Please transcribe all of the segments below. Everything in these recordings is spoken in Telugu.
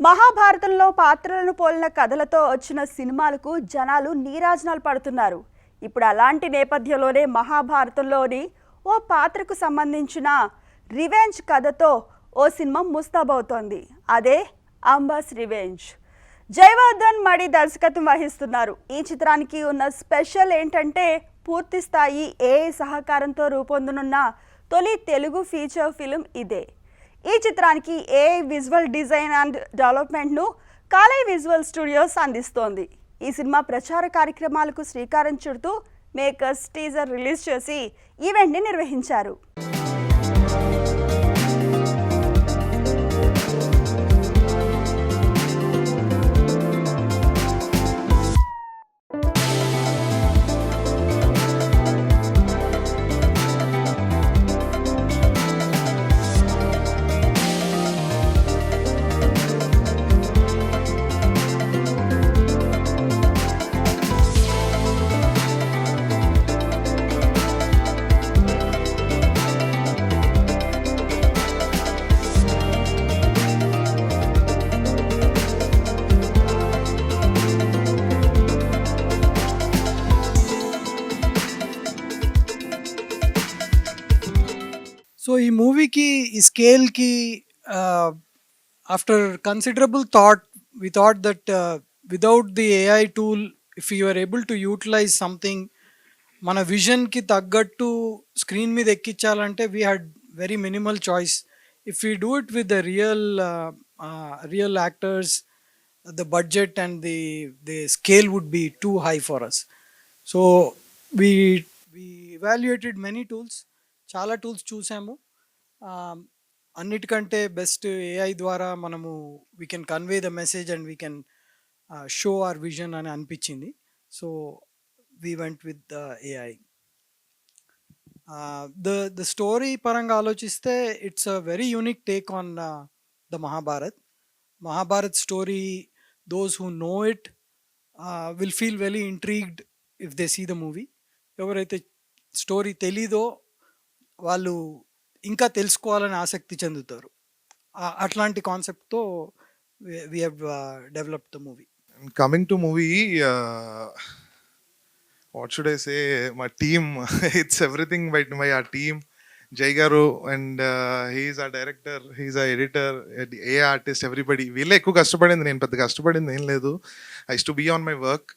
మహాభారతంలో పాత్రలను పోలిన కథలతో వచ్చిన సినిమాలకు జనాలు నీరాజనాలు పడుతున్నారు. ఇప్పుడు అలాంటి నేపథ్యంలోనే మహాభారతంలోని ఓ పాత్రకు సంబంధించిన రివెంజ్ కథతో ఓ సినిమా ముస్తాబవుతోంది. అదే అంబాస్ రివెంజ్. జయవర్ధన్ మడి దర్శకత్వం వహిస్తున్నారు. ఈ చిత్రానికి ఉన్న స్పెషల్ ఏంటంటే పూర్తి స్థాయి ఏఐ సహకారంతో రూపొందనున్న తొలి తెలుగు ఫీచర్ ఫిల్మ్ ఇదే. ఈ చిత్రానికి ఏఐ విజువల్ డిజైన్ అండ్ డెవలప్మెంట్ను కాలై విజువల్ స్టూడియోస్ అందిస్తోంది. ఈ సినిమా ప్రచార కార్యక్రమాలకు శ్రీకారం చుడుతూ మేకర్స్ టీజర్ రిలీజ్ చేసి ఈవెంట్ని నిర్వహించారు. సో ఈ మూవీకి ఈ స్కేల్కి after considerable thought we thought that without the AI tool if you are able to utilize something మన విజన్కి తగ్గట్టు స్క్రీన్ మీద ఎక్కించాలంటే we had very minimal choice. If you do it with the real actors the budget and the scale would be too high for us. So we evaluated many tools, చాలా టూల్స్ చూసాము. అన్నిటికంటే బెస్ట్ ఏఐ ద్వారా మనము we can convey the message and we can show hour vision అని అనిపించింది. So we went with the AI. The story పరంగా ఆలోచిస్తే it's a very unique take on the Mahabharat story. Those who know it will feel very intrigued if they see the movie. ఎవరైతే స్టోరీ తెలీదో వాళ్ళు ఇంకా తెలుసుకోవాలని ఆసక్తి చెందుతారు. అట్లాంటి కాన్సెప్ట్తో we have developed the movie. Coming to movie, what should I say? My team, it's everything by our team. Jai Garu, and he's our director, he's our editor, AI artist, everybody. వీళ్ళే ఎక్కువ కష్టపడింది, నేను పెద్ద కష్టపడింది ఏం లేదు. I use to be on my work.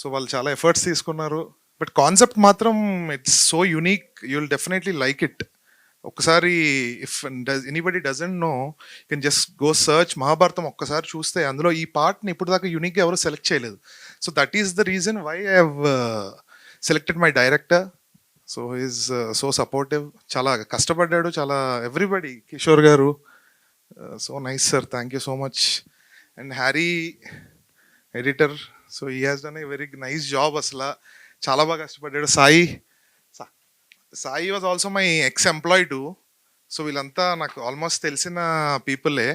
So వాళ్ళు చాలా ఎఫర్ట్స్ తీసుకున్నారు. బట్ కాన్సెప్ట్ మాత్రం it's so unique. You will definitely like it. ఒక్కసారి if anybody doesn't know, you can just go search Mahabharatam. ఒక్కసారి చూస్తే అందులో ఈ పార్ట్ని ఇప్పుడు దాకా యూనిక్గా ఎవరు సెలెక్ట్ చేయలేదు. So that is the reason why I have selected my director. So is so supportive. చాలా కష్టపడ్డాడు, చాలా everybody. Kishore garu, so nice sir, thank you so much. And Harry editor, so he has done a very nice job. అసలు చాలా బాగా కష్టపడ్డాడు. Sai was also my ex employee too. So వీళ్ళంతా నాకు ఆల్మోస్ట్ తెలిసిన పీపులే.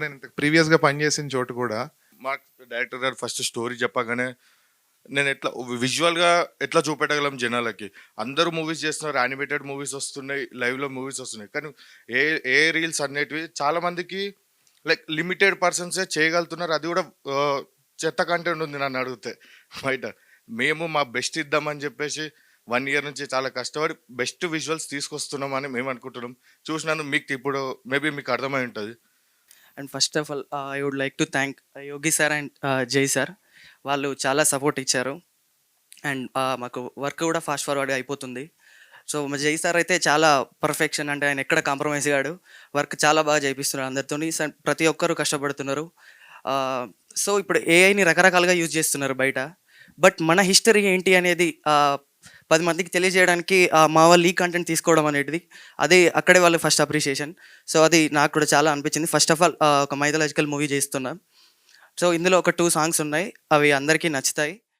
నేను ప్రీవియస్గా పనిచేసిన చోటు కూడా. మా డైరెక్టర్ గారు ఫస్ట్ స్టోరీ చెప్పగానే నేను ఎట్లా విజువల్గా ఎట్లా చూపెట్టగలం జనాలకి. అందరూ మూవీస్ చేస్తున్నారు, యానిమేటెడ్ మూవీస్ వస్తున్నాయి, లైవ్లో మూవీస్ వస్తున్నాయి, కానీ ఏ రీల్స్ అనేటివి చాలామందికి లైక్ లిమిటెడ్ పర్సన్సే చేయగలుగుతున్నారు. అది కూడా చెత్త కంటెంట్ ఉంది నన్ను అడిగితే బయట. మేము మా బెస్ట్ ఇద్దామని చెప్పేసి 1 year నుంచి చాలా కష్టపడి బెస్ట్ విజువల్స్ తీసుకొస్తున్నామని మేము అనుకుంటున్నాం. చూసినాను మీకు ఇప్పుడు మేబీ మీకు అర్థమై ఉంటుంది. And first of all I would like to thank Yogi sir and Jai sir. వాళ్ళు చాలా సపోర్ట్ ఇచ్చారు అండ్ మాకు వర్క్ కూడా ఫాస్ట్ ఫార్వర్డ్గా అయిపోతుంది. సో మా జై సార్ అయితే చాలా పర్ఫెక్షన్, అంటే ఆయన ఎక్కడ కాంప్రమైజ్ కాడు. వర్క్ చాలా బాగా చేయిస్తున్నారు అందరితో. ప్రతి ఒక్కరు కష్టపడుతున్నారు. సో ఇప్పుడు ఏఐని రకరకాలుగా యూజ్ చేస్తున్నారు బయట. బట్ మన హిస్టరీ ఏంటి అనేది 10 మందికి తెలియజేయడానికి మా వాళ్ళు ఈ కంటెంట్ తీసుకోవడం అనేది, అదే అక్కడే వాళ్ళు ఫస్ట్ అప్రిషియేషన్. సో అది నాకు కూడా చాలా అనిపించింది. ఫస్ట్ ఆఫ్ ఆల్ ఒక మైథలాజికల్ మూవీ చేస్తున్నాం. సో ఇందులో ఒక 2 songs ఉన్నాయి, అవి అందరికీ నచ్చుతాయి.